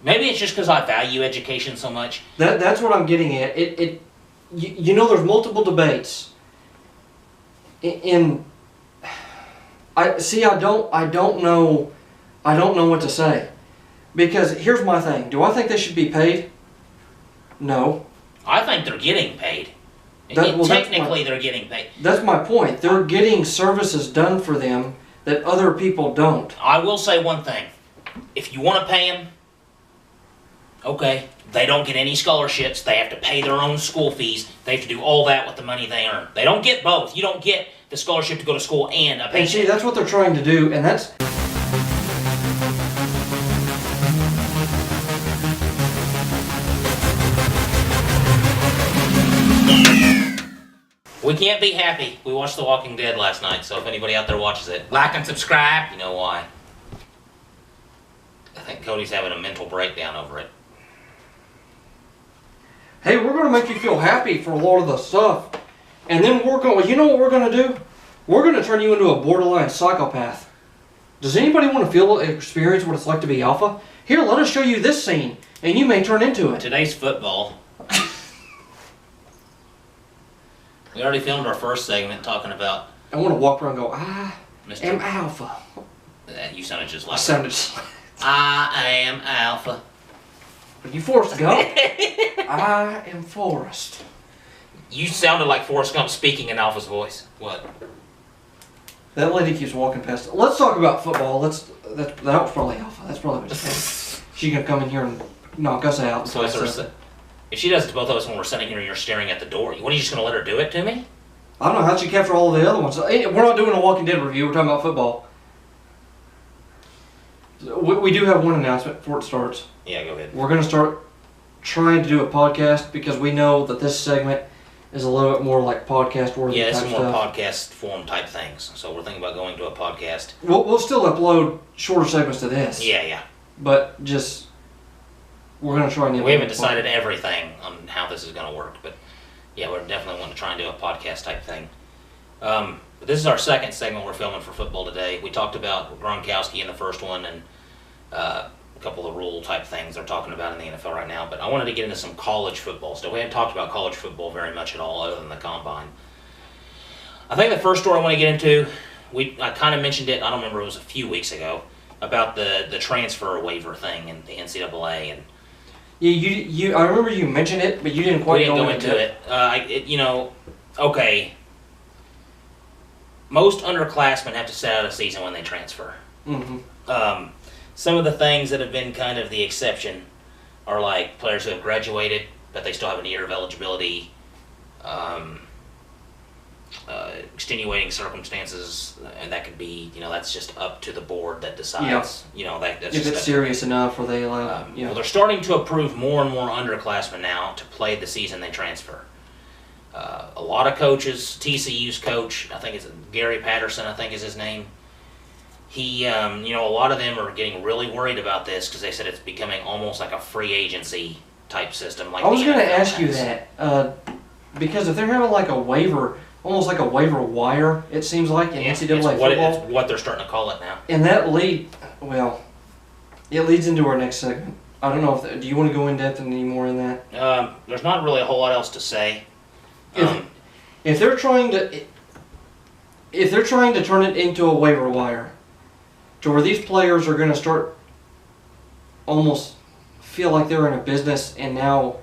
Maybe it's just because I value education so much. That's what I'm getting at. You know, there's multiple debates. I don't know what to say, because here's my thing. Do I think they should be paid? No. I think they're getting paid. Technically, they're getting paid. That's my point. They're getting services done for them that other people don't. I will say one thing. If you want to pay them, okay, they don't get any scholarships. They have to pay their own school fees. They have to do all that with the money they earn. They don't get both. You don't get the scholarship to go to school and a paycheck. And see, that's what they're trying to do, and that's... We can't be happy. We watched The Walking Dead last night, so if anybody out there watches it, like and subscribe. You know why. I think Cody's having a mental breakdown over it. Hey, we're going to make you feel happy for a lot of the stuff. And then you know what we're going to do? We're going to turn you into a borderline psychopath. Does anybody want to experience what it's like to be alpha? Here, let us show you this scene, and you may turn into it. Today's football. We already filmed our first segment talking about... I want to walk around and go, I am alpha. You sounded just like... I sounded just like... I am alpha. Are you Forrest Gump? I am Forrest. You sounded like Forrest Gump speaking in Alpha's voice. What? That lady keeps walking past. Let's talk about football. That was probably Alpha. That's probably what she said. She's going to come in here and knock us out. So if she does it to both of us when we're sitting here and you're staring at the door, what, are you just going to let her do it to me? I don't know. How'd she capture all of the other ones? We're not doing a Walking Dead review. We're talking about football. We do have one announcement before it starts. Yeah, go ahead. We're going to start trying to do a podcast because we know that this segment is a little bit more like podcast-worthy type stuff. Yeah, it's more podcast form type things. So we're thinking about going to a podcast. We'll still upload shorter segments to this. Yeah. But just... We're going to try and... We haven't decided everything on how this is going to work, but yeah, we're definitely wanting to try and do a podcast type thing. But this is our second segment we're filming for football today. We talked about Gronkowski in the first one and a couple of rule type things they're talking about in the NFL right now, but I wanted to get into some college football stuff. We haven't talked about college football very much at all other than the combine. I think the first story I want to get into, I kind of mentioned it, I don't remember, it was a few weeks ago, about the transfer waiver thing in the NCAA. And I remember you mentioned it, but you didn't quite go into it. Okay. Most underclassmen have to sit out a season when they transfer. Mm-hmm. Some of the things that have been kind of the exception are like players who have graduated, but they still have a year of eligibility, extenuating circumstances, and that could be, that's just up to the board that decides. Yeah. That's if it's serious enough, or they allow. Well, they're starting to approve more and more underclassmen now to play the season they transfer. A lot of coaches, TCU's coach, I think it's Gary Patterson, I think is his name. He, a lot of them are getting really worried about this because they said it's becoming almost like a free agency type system. Like I was going to ask you that because if they're having like a waiver, almost like a waiver wire, it seems like in NCAA football. It's what they're starting to call it now. And that it leads into our next segment. I don't know do you want to go in depth any more in that? There's not really a whole lot else to say. If they're trying to turn it into a waiver wire, to where these players are going to start almost feel like they're in a business and now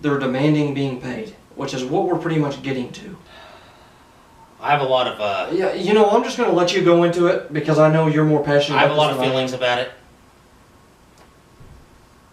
they're demanding being paid, which is what we're pretty much getting to. I have a lot of... I'm just going to let you go into it because I know you're more passionate about it. I have a lot of feelings about it.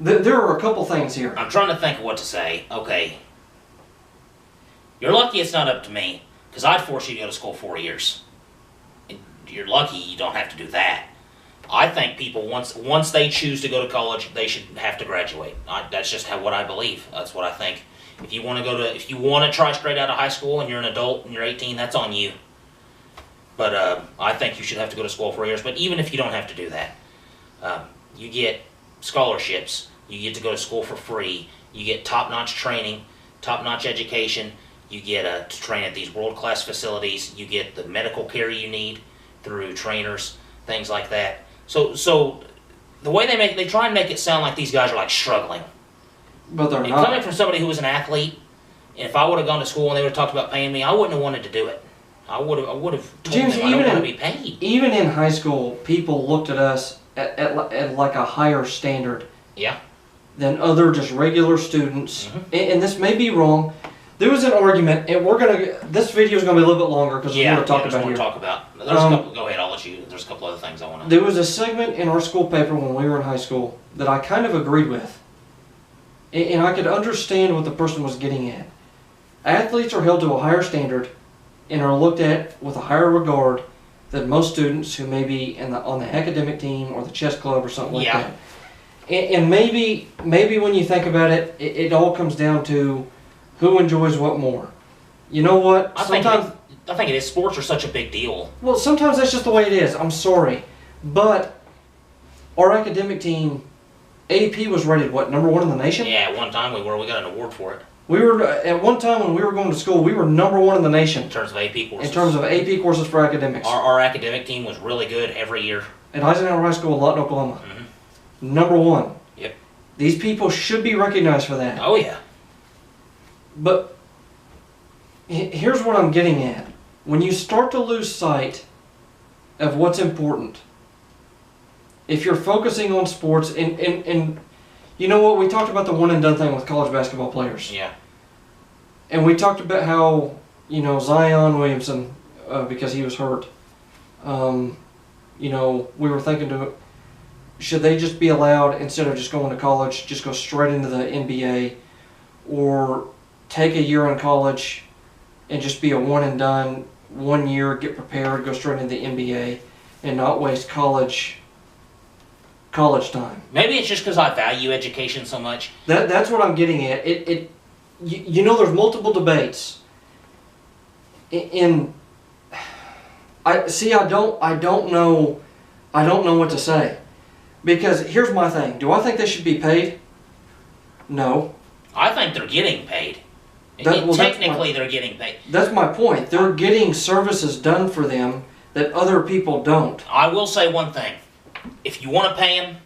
There are a couple things here. I'm trying to think of what to say. Okay. You're lucky it's not up to me, because I'd force you to go to school 4 years. You're lucky you don't have to do that. I think people, once they choose to go to college, they should have to graduate. That's just what I believe. That's what I think. If you want to try straight out of high school and you're an adult and you're 18, that's on you. But I think you should have to go to school 4 years. But even if you don't have to do that, you get scholarships. You get to go to school for free. You get top-notch training, top-notch education. You get to train at these world-class facilities. You get the medical care you need through trainers, things like that. So the way they try and make it sound like these guys are like struggling. But they're And not. coming from somebody who was an athlete, and if I would have gone to school and they would have talked about paying me, I wouldn't have wanted to do it. I would have told James, them I don't want to be paid. Even in high school, people looked at us at like a higher standard. Yeah. Than other just regular students. Mhm. And this may be wrong. There was an argument, and this video is gonna be a little bit longer because there's more to talk there's about more here. to talk about. There's a couple. Go ahead. I'll let you. There's a couple other things I want to. There was a segment in our school paper when we were in high school that I kind of agreed with. And I could understand what the person was getting at. Athletes are held to a higher standard and are looked at with a higher regard than most students who may be on the academic team or the chess club or something like that. And maybe when you think about it, it all comes down to who enjoys what more. You know what? I think it is. Sports are such a big deal. Well, sometimes that's just the way it is. I'm sorry. But our academic team, AP was rated, what, #1 in the nation? Yeah, at one time we were. We got an award for it. We were, at one time when we were going to school, we were #1 in the nation. In terms of AP courses. In terms of AP courses for academics. Our academic team was really good every year. At Eisenhower High School in Lawton, Oklahoma. #1. Yep. These people should be recognized for that. Oh, yeah. But here's what I'm getting at. When you start to lose sight of what's important, if you're focusing on sports, and you know what, we talked about the one and done thing with college basketball players. Yeah. And we talked about how, Zion Williamson, because he was hurt, we were thinking should they just be allowed, instead of just going to college, just go straight into the NBA, or take a year in college and just be a one and done, 1 year, get prepared, go straight into the NBA, and not waste college time. Maybe it's just because I value education so much. That's what I'm getting at. There's multiple debates. I don't know what to say. Because here's my thing. Do I think they should be paid? No. I think they're getting paid. Technically, they're getting paid. That's my point. They're getting services done for them that other people don't. I will say one thing. If you want to pay them,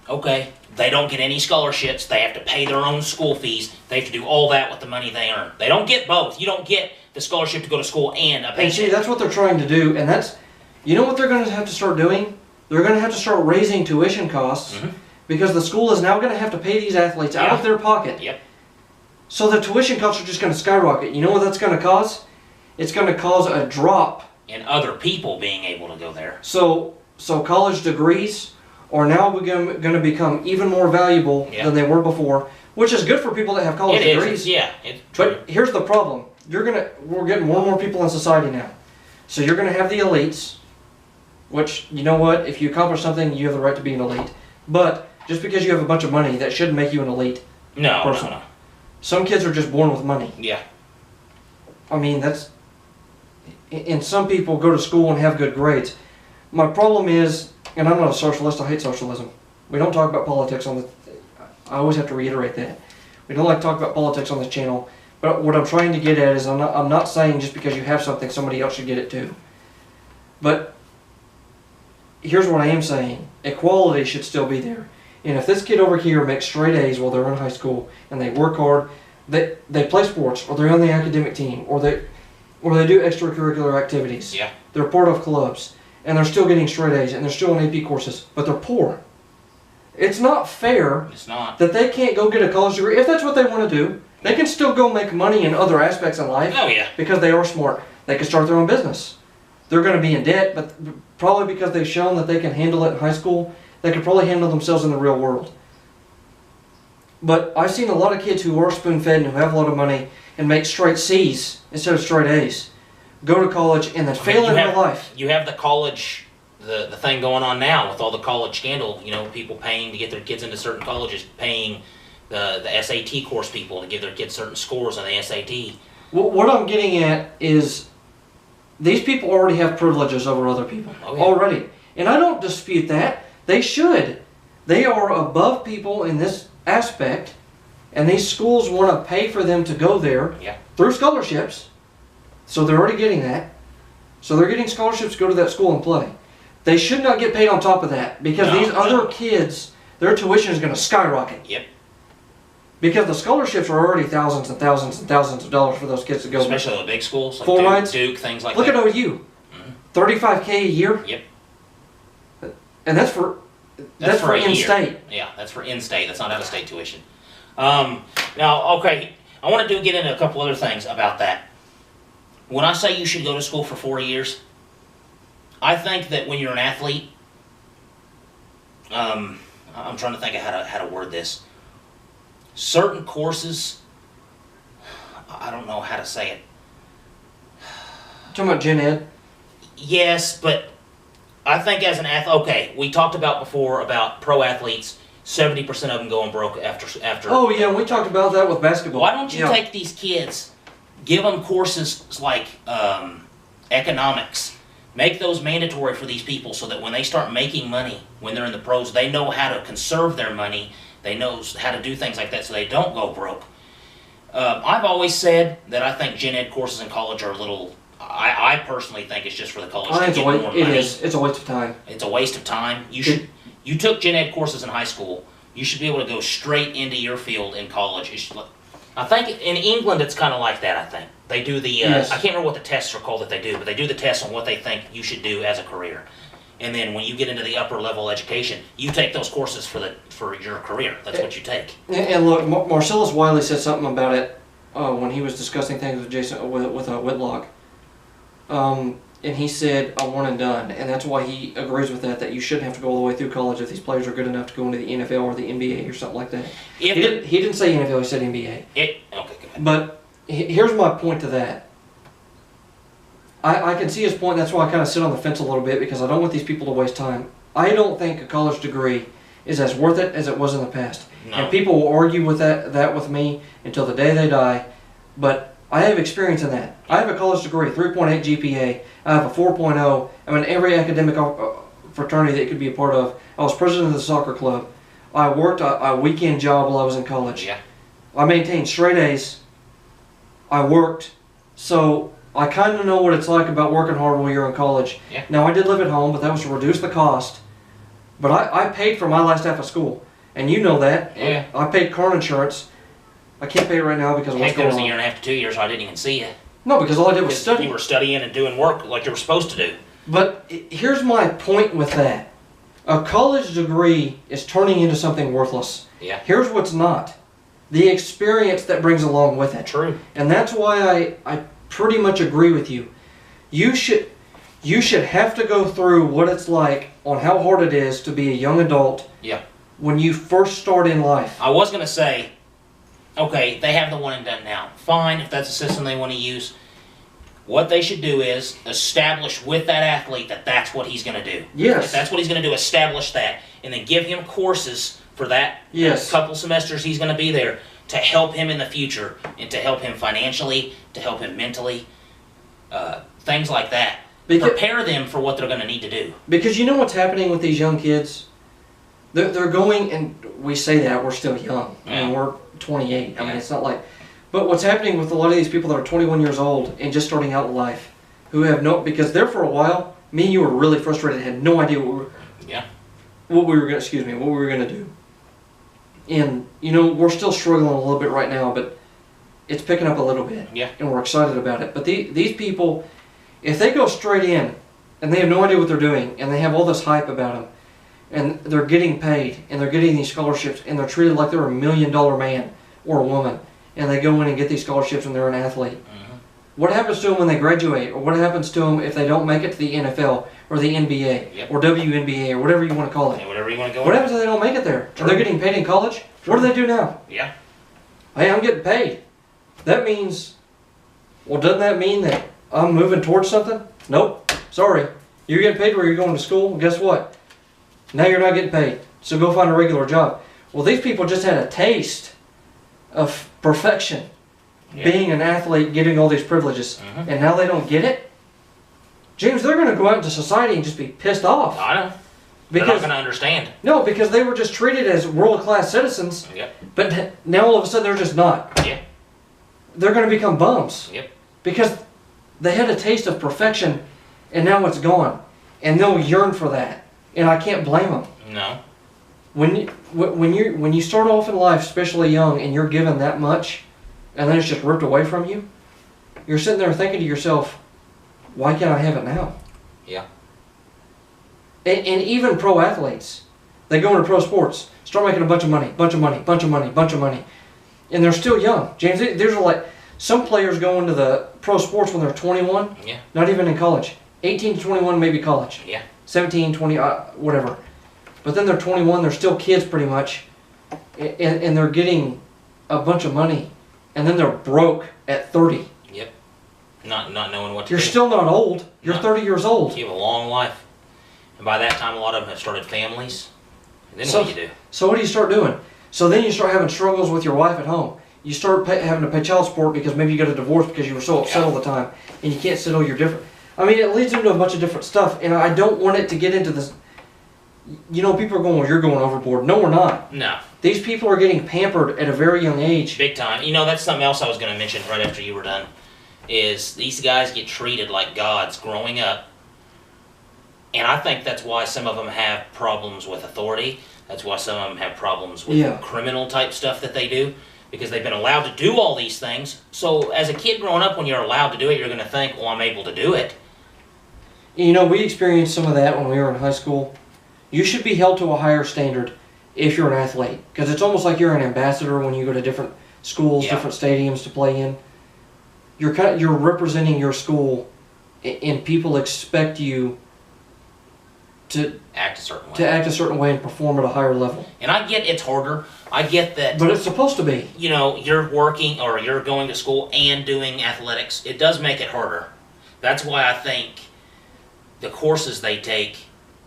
okay, they don't get any scholarships. They have to pay their own school fees. They have to do all that with the money they earn. They don't get both. You don't get the scholarship to go to school and a paycheck. And see, that's what they're trying to do. And you know what they're going to have to start doing? They're going to have to start raising tuition costs because the school is now going to have to pay these athletes out of their pocket. Yep. So the tuition costs are just going to skyrocket. You know what that's going to cause? It's going to cause a drop in other people being able to go there. So college degrees are now going to become even more valuable than they were before, which is good for people that have college degrees. It's true. But here's the problem. We're getting more and more people in society now. So you're going to have the elites, which, you know what, if you accomplish something, you have the right to be an elite. But just because you have a bunch of money, that shouldn't make you an elite person. No. Some kids are just born with money. Yeah. I mean, and some people go to school and have good grades. My problem is, and I'm not a socialist, I hate socialism. We don't talk about politics I always have to reiterate that. We don't like to talk about politics on this channel. But what I'm trying to get at is I'm not saying just because you have something, somebody else should get it too. But here's what I am saying. Equality should still be there. And if this kid over here makes straight A's while they're in high school and they work hard, they play sports, or they're on the academic team, or they do extracurricular activities. Yeah. They're part of clubs, and they're still getting straight A's, and they're still in AP courses, but they're poor. It's not fair that they can't go get a college degree. If that's what they want to do, they can still go make money in other aspects of life. Oh, yeah. Because they are smart. They can start their own business. They're going to be in debt, but probably because they've shown that they can handle it in high school, they could probably handle themselves in the real world. But I've seen a lot of kids who are spoon-fed and who have a lot of money and make straight C's instead of straight A's, go to college and then fail in real life. You have the college, the thing going on now with all the college scandal, people paying to get their kids into certain colleges, paying the SAT course people to give their kids certain scores on the SAT. What I'm getting at is these people already have privileges over other people. Oh, yeah. Already. And I don't dispute that. They should. They are above people in this aspect, and these schools want to pay for them to go there through scholarships. So they're already getting that. So they're getting scholarships to go to that school and play. They should not get paid on top of that because No, these other no. kids, their tuition is going to skyrocket. Yep. Because the scholarships are already thousands and thousands and thousands of dollars for those kids to go. Especially the big schools like Full rides? Duke, things like Look that. at OU, $35K a year. Yep. And that's for a year. in-state. Yeah, that's for in-state. That's not out-of-state tuition. Now, okay, I want to get into a couple other things about that. When I say you should go to school for 4 years, I think that when you're an athlete, I'm trying to think of how to word this. Certain courses, I don't know how to say it. Talking about Gen Ed. Yes, but I think as an athlete, okay, we talked about before about pro athletes. 70% of them going broke after. Oh yeah, we talked about that with basketball. Why don't you Yeah. take these kids, give them courses like economics, make those mandatory for these people so that when they start making money, when they're in the pros, they know how to conserve their money. They know how to do things like that so they don't go broke. I've always said that I think gen ed courses in college are a little. I personally think it's just for the college I to think get more money. it is. It's a waste of time. It's a waste of time. You took gen ed courses in high school. You should be able to go straight into your field in college. I think in England it's kind of like that. I think they do the. Yes. I can't remember what the tests are called that they do, but they do the tests on what they think you should do as a career. And then when you get into the upper level education, you take those courses for your career. That's what you take. And look, Marcellus Wiley said something about it when he was discussing things with Jason with Whitlock. And he said a one and done, and that's why he agrees with that. That you shouldn't have to go all the way through college if these players are good enough to go into the NFL or the NBA or something like that. He didn't say NFL. He said NBA. Okay, go ahead. But here's my point to that. I can see his point. That's why I kind of sit on the fence a little bit because I don't want these people to waste time. I don't think a college degree is as worth it as it was in the past. No. And people will argue with that with me until the day they die. But I have experience in that. I have a college degree, 3.8 GPA. I have a 4.0. I'm in every academic fraternity that you could be a part of. I was president of the soccer club. I worked a weekend job while I was in college. Yeah. I maintained straight A's. I worked. So I kind of know what it's like about working hard while you're in college. Yeah. Now, I did live at home, but that was to reduce the cost. But I paid for my last half of school. And you know that. Yeah. I paid car insurance. I can't pay it right now because of what's Heck, it was going a on. year and a half to 2 years. So I didn't even see you. No, because all I did was Because study. you were studying and doing work like you were supposed to do. But here's my point with that. A college degree is turning into something worthless. Yeah. Here's what's not. The experience that brings along with it. True. And that's why I pretty much agree with you. You should have to go through what it's like on how hard it is to be a young adult Yeah. when you first start in life. I was going to say, okay, they have the one and done now. Fine, if that's a system they want to use. What they should do is establish with that athlete that that's what he's going to do. Yes. If that's what he's going to do, establish that. And then give him courses for that Yes. couple semesters he's going to be there to help him in the future and to help him financially, to help him mentally, things like that. Prepare them for what they're going to need to do. Because you know what's happening with these young kids? They're going, and we say that, we're still young. I mean, we're 28. I mean, it's not like... But what's happening with a lot of these people that are 21 years old and just starting out in life, who have no... Because there for a while, me and you were really frustrated, had no idea what we were going to do. And, you know, we're still struggling a little bit right now, but it's picking up a little bit. Yeah. And we're excited about it. But these people, if they go straight in, and they have no idea what they're doing, and they have all this hype about them, and they're getting paid, and they're getting these scholarships, and they're treated like they're $1 million man or a woman, and they go in and get these scholarships and they're an athlete. Mm-hmm. What happens to them when they graduate, or what happens to them if they don't make it to the NFL or the NBA or WNBA or whatever you want to call it? Yeah, whatever you want to go What happens if they don't make it there? True. Are they getting paid in college? True. What do they do now? Yeah. Hey, I'm getting paid. That means, well, doesn't that mean that I'm moving towards something? Nope. Sorry. You're getting paid where you're going to school. Guess what? Now you're not getting paid. So go find a regular job. Well, these people just had a taste of perfection. Yeah. Being an athlete, getting all these privileges. And now they don't get it? James, they're going to go out into society and just be pissed off. I know. They're not Because, going to understand. no, because they were just treated as world-class citizens. Yep. But now all of a sudden they're just not. Yeah. They're going to become bums. Yep. Because they had a taste of perfection and now it's gone. and they'll yearn for that, and I can't blame them. No. When you start off in life, especially young, and you're given that much, and then it's just ripped away from you, you're sitting there thinking to yourself, why can't I have it now? Yeah. And even pro athletes, they go into pro sports, start making a bunch of money, and they're still young. James, there's like some players go into the pro sports when they're 21, Yeah. not even in college. 18 to 21, maybe college. Yeah. 17, 20, whatever. But then they're 21, they're still kids pretty much, and they're getting a bunch of money, and then they're broke at 30. Yep. Not knowing what to You're do. still not old. You're No. 30 years old. You have a long life. And by that time, a lot of them have started families. And then So- what do you do? So what do you start doing? So then you start having struggles with your wife at home. You start having to pay child support because maybe you got a divorce because you were so upset Yeah. all the time, and you can't settle your different. I mean, it leads into a bunch of different stuff, and I don't want it to get into this. You know, people are going, well, you're going overboard. No, we're not. No. These people are getting pampered at a very young age. Big time. You know, that's something else I was going to mention right after you were done. Is these guys get treated like gods growing up. And I think that's why some of them have problems with authority. That's why some of them have problems with Yeah. criminal type stuff that they do. Because they've been allowed to do all these things. So as a kid growing up, when you're allowed to do it, you're going to think, well, I'm able to do it. You know, we experienced some of that when we were in high school. You should be held to a higher standard if you're an athlete. Because it's almost like you're an ambassador when you go to different schools, Yeah. different stadiums to play in. You're representing your school, and people expect you to Act a certain way. act a certain way and perform at a higher level. And I get it's harder. I get that. But it's supposed to be. You know, you're working or you're going to school and doing athletics, it does make it harder. That's why I think the courses they take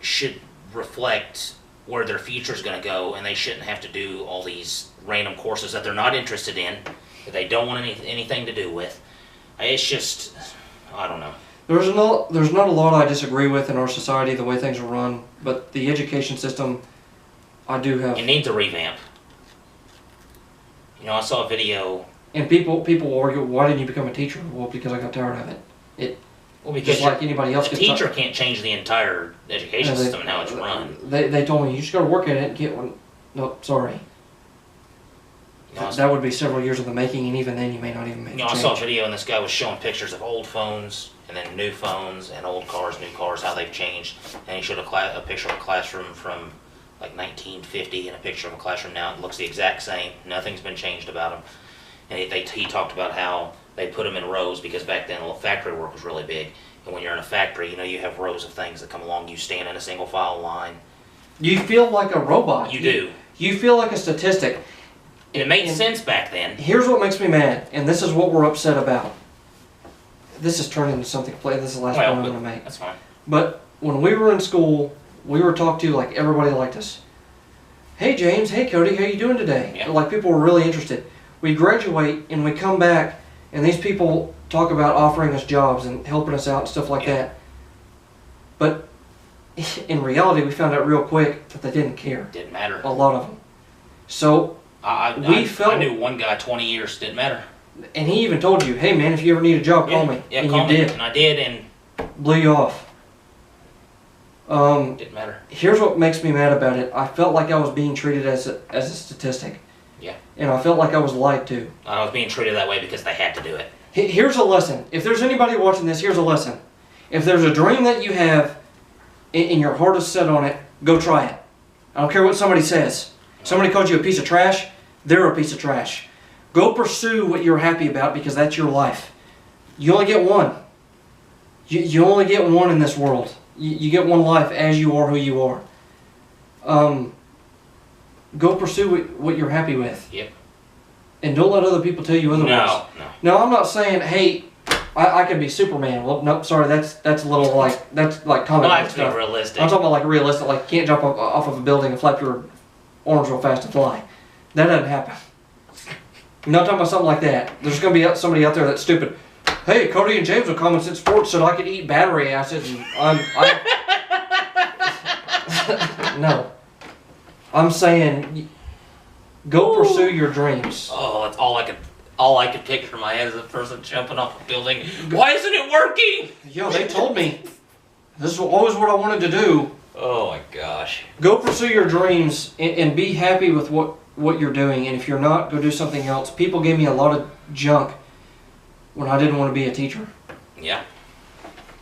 should reflect where their future is going to go, and they shouldn't have to do all these random courses that they're not interested in, that they don't want anything to do with. It's just, I don't know. There's not a lot I disagree with in our society, the way things are run, but the education system, I do have. It needs a revamp. You know, I saw a video. And people will argue, why didn't you become a teacher? Well, because I got tired of it. Well, because Just like anybody else a gets teacher tired. can't change the entire education system and how it's run. They told me, you just got to work at it and get one. No, sorry. You know, That would be several years of the making, and even then you may not even make You know, a I change. saw a video and this guy was showing pictures of old phones and then new phones and old cars, new cars, how they've changed. And he showed a picture of a classroom from like 1950 and a picture of a classroom now. It looks the exact same. Nothing's been changed about them. And he talked about how they put them in rows because back then factory work was really big. And when you're in a factory, you know, you have rows of things that come along. You stand in a single file line. You feel like a robot. You do. You feel like a statistic. And it made And sense back then. Here's what makes me mad, and this is what we're upset about. This is turning into something completely. This is the last point I'm going to make. That's fine. But when we were in school, we were talked to like everybody liked us. Hey James, hey Cody, how you doing today? Yeah. Like people were really interested. We graduate and we come back, and these people talk about offering us jobs and helping us out and stuff like Yeah. that. But in reality, we found out real quick that they didn't care. Didn't matter. A lot of them. So, I knew one guy 20 years, didn't matter. and he even told you, hey man, if you ever need a job, call me. Yeah, And call you me. did. And I did, and Blew you off. didn't matter. Here's what makes me mad about it. I felt like I was being treated as a statistic. Yeah. And I felt like I was lied to. I was being treated that way because they had to do it. Here's a lesson. If there's anybody watching this, here's a lesson. If there's a dream that you have and your heart is set on it, go try it. I don't care what somebody says. Somebody called you a piece of trash, they're a piece of trash. Go pursue what you're happy about because that's your life. You only get one. You only get one in this world. You get one life as you are who you are. Go pursue what you're happy with. Yep. And don't let other people tell you otherwise. No. No, I'm not saying, hey, I could be Superman. Well, no, sorry, that's a little like, that's like comic Well, I book have to be stuff. realistic. I'm talking about like realistic, like you can't jump off of a building and flap your arms real fast and fly. That doesn't happen. I'm not talking about something like that. There's going to be somebody out there that's stupid. Hey, Cody and James of Common Sense Sports said I could eat battery acid and No. I'm saying go pursue your dreams. Oh, that's all I could picture in my head is a person jumping off a building. Why isn't it working? Yo, they told me This is always what I wanted to do. Oh my gosh. Go pursue your dreams and be happy with what you're doing. And if you're not, go do something else. People gave me a lot of junk when I didn't want to be a teacher. Yeah.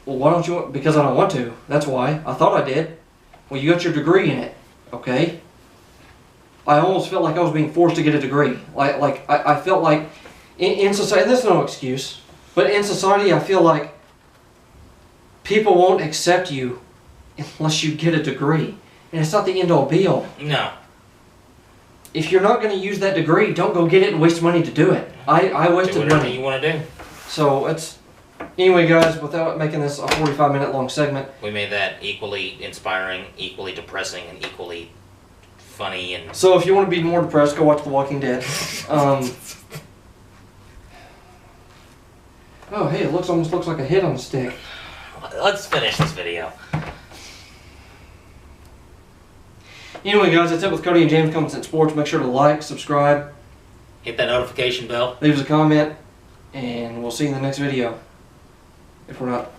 Well, why don't you? Because I don't want to. That's why. I thought I did. Well, you got your degree in it, okay? I almost felt like I was being forced to get a degree. I felt like in society, and this is no excuse, but in society I feel like people won't accept you unless you get a degree. And it's not the end all be all. No. If you're not going to use that degree, don't go get it and waste money to do it. I wasted Do whatever money. you want to do. So it's... Anyway, guys, without making this a 45-minute long segment, We made that equally inspiring, equally depressing, and equally funny and... so if you want to be more depressed, go watch The Walking Dead. Oh, hey, it almost looks like a hit on the stick. Let's finish this video. Anyway, guys, that's it with Cody and James Common Sense Sports. Make sure to like, subscribe, Hit that notification bell. leave us a comment, and we'll see you in the next video. If we're not...